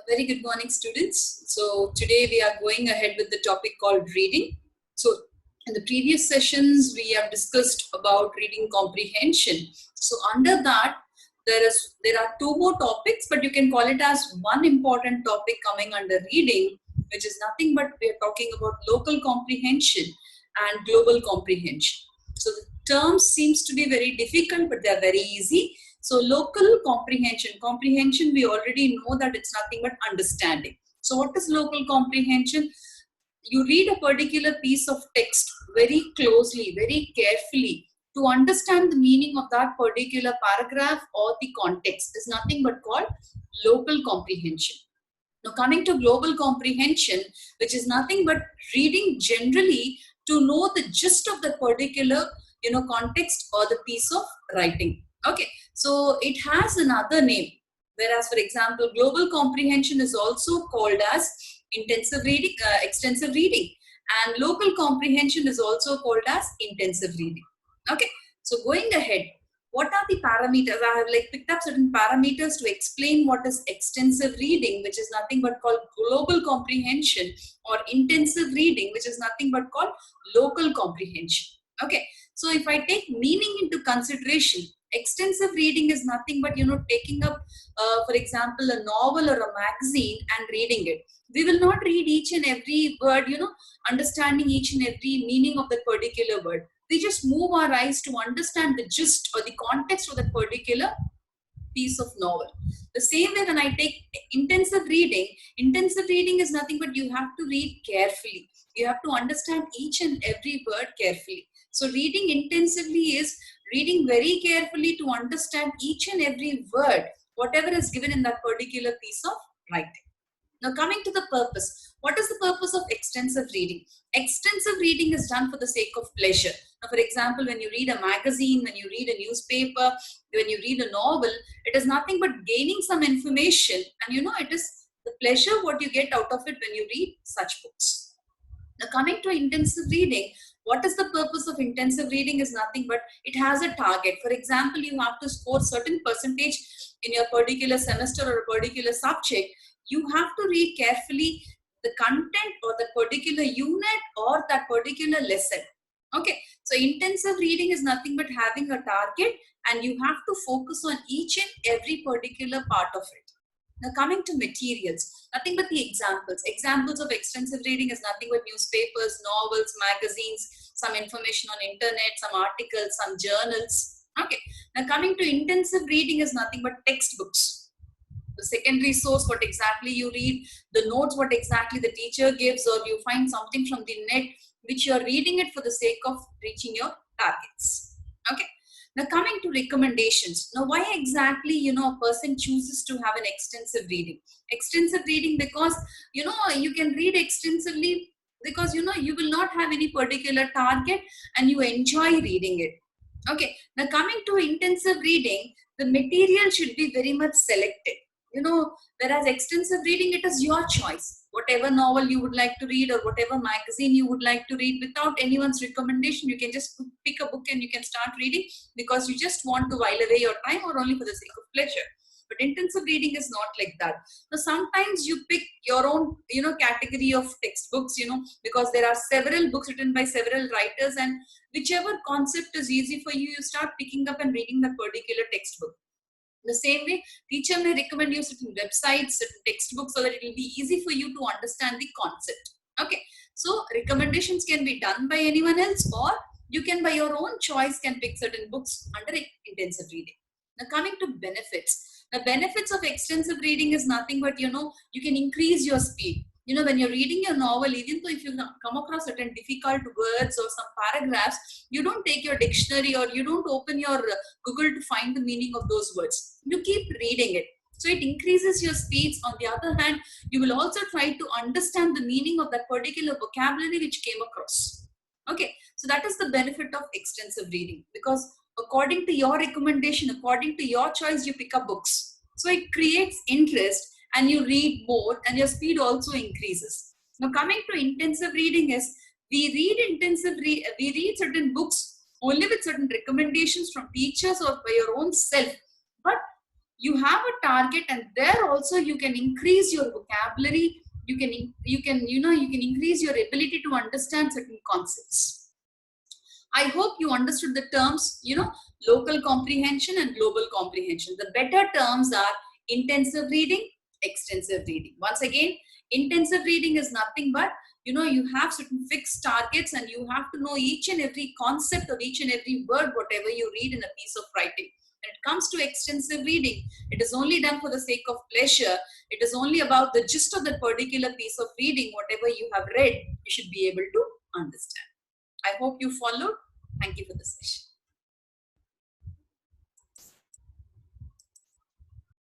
A very good morning, students. So today we are going ahead with the topic called reading. So in the previous sessions, we have discussed about reading comprehension. So under that, there are two more topics, but you can call it as one important topic coming under reading, which is nothing but we are talking about local comprehension and global comprehension. So the terms seems to be very difficult, but they are very easy. So local comprehension, we already know that it's nothing but understanding. So what is local comprehension? You read a particular piece of text very closely, very carefully to understand the meaning of that particular paragraph or the context is nothing but called local comprehension. Now coming to global comprehension, which is nothing but reading generally to know the gist of the particular context or the piece of writing. Okay, so it has another name. Whereas, for example, global comprehension is also called as intensive reading, extensive reading, and local comprehension is also called as intensive reading. Okay, so going ahead, what are the parameters? I have picked up certain parameters to explain what is extensive reading, which is nothing but called global comprehension, or intensive reading, which is nothing but called local comprehension. Okay, so if I take meaning into consideration, extensive reading is nothing but taking up for example a novel or a magazine and reading it. We will not read each and every word, understanding each and every meaning of that particular word. We just move our eyes to understand the gist or the context of that particular piece of novel. The same way when I take intensive reading is nothing but you have to read carefully. You have to understand each and every word carefully. So reading intensively is reading very carefully to understand each and every word, whatever is given in that particular piece of writing. Now coming to the purpose. What is the purpose of extensive reading? Extensive reading is done for the sake of pleasure. Now, for example, when you read a magazine, when you read a newspaper, when you read a novel, it is nothing but gaining some information, and it is the pleasure what you get out of it when you read such books. Now coming to intensive reading, what is the purpose of intensive reading is nothing but it has a target. For example, you have to score certain percentage in your particular semester or a particular subject. You have to read carefully the content or the particular unit or that particular lesson. Okay, so intensive reading is nothing but having a target, and you have to focus on each and every particular part of it. Now coming to materials, nothing but the examples. Examples of extensive reading is nothing but newspapers, novels, magazines, some information on internet, some articles, some journals. Okay, now coming to intensive reading is nothing but textbooks. The secondary source, what exactly you read, the notes, what exactly the teacher gives, or you find something from the net, which you are reading it for the sake of reaching your targets. Okay. Now coming to recommendations. Now why exactly, a person chooses to have an extensive reading? Extensive reading because, you can read extensively because, you will not have any particular target and you enjoy reading it. Okay. Now coming to intensive reading, the material should be very much selected. Whereas extensive reading, it is your choice. Whatever novel you would like to read or whatever magazine you would like to read, without anyone's recommendation, you can just pick a book and you can start reading because you just want to while away your time or only for the sake of pleasure. But intensive reading is not like that. Now, sometimes you pick your own, category of textbooks, because there are several books written by several writers, and whichever concept is easy for you, you start picking up and reading that particular textbook. The same way, teacher may recommend you certain websites, certain textbooks, so that it will be easy for you to understand the concept. Okay, so recommendations can be done by anyone else, or you can by your own choice can pick certain books under intensive reading. Now coming to benefits. The benefits of extensive reading is nothing but, you can increase your speed. When you're reading your novel, even though if you come across certain difficult words or some paragraphs, you don't take your dictionary or you don't open your Google to find the meaning of those words. You keep reading it. So it increases your speeds. On the other hand, you will also try to understand the meaning of that particular vocabulary which came across. Okay, so that is the benefit of extensive reading, because according to your recommendation, according to your choice, you pick up books. So it creates interest and you read more and your speed also increases. Now coming to intensive reading is, we read certain books only with certain recommendations from teachers or by your own self. But you have a target, and there also you can increase your vocabulary. You can increase your ability to understand certain concepts. I hope you understood the terms, local comprehension and global comprehension. The better terms are intensive reading, extensive reading. Once again, intensive reading is nothing but, you have certain fixed targets, and you have to know each and every concept of each and every word, whatever you read in a piece of writing. When it comes to extensive reading, it is only done for the sake of pleasure. It is only about the gist of that particular piece of reading. Whatever you have read, you should be able to understand. I hope you followed. Thank you for the session.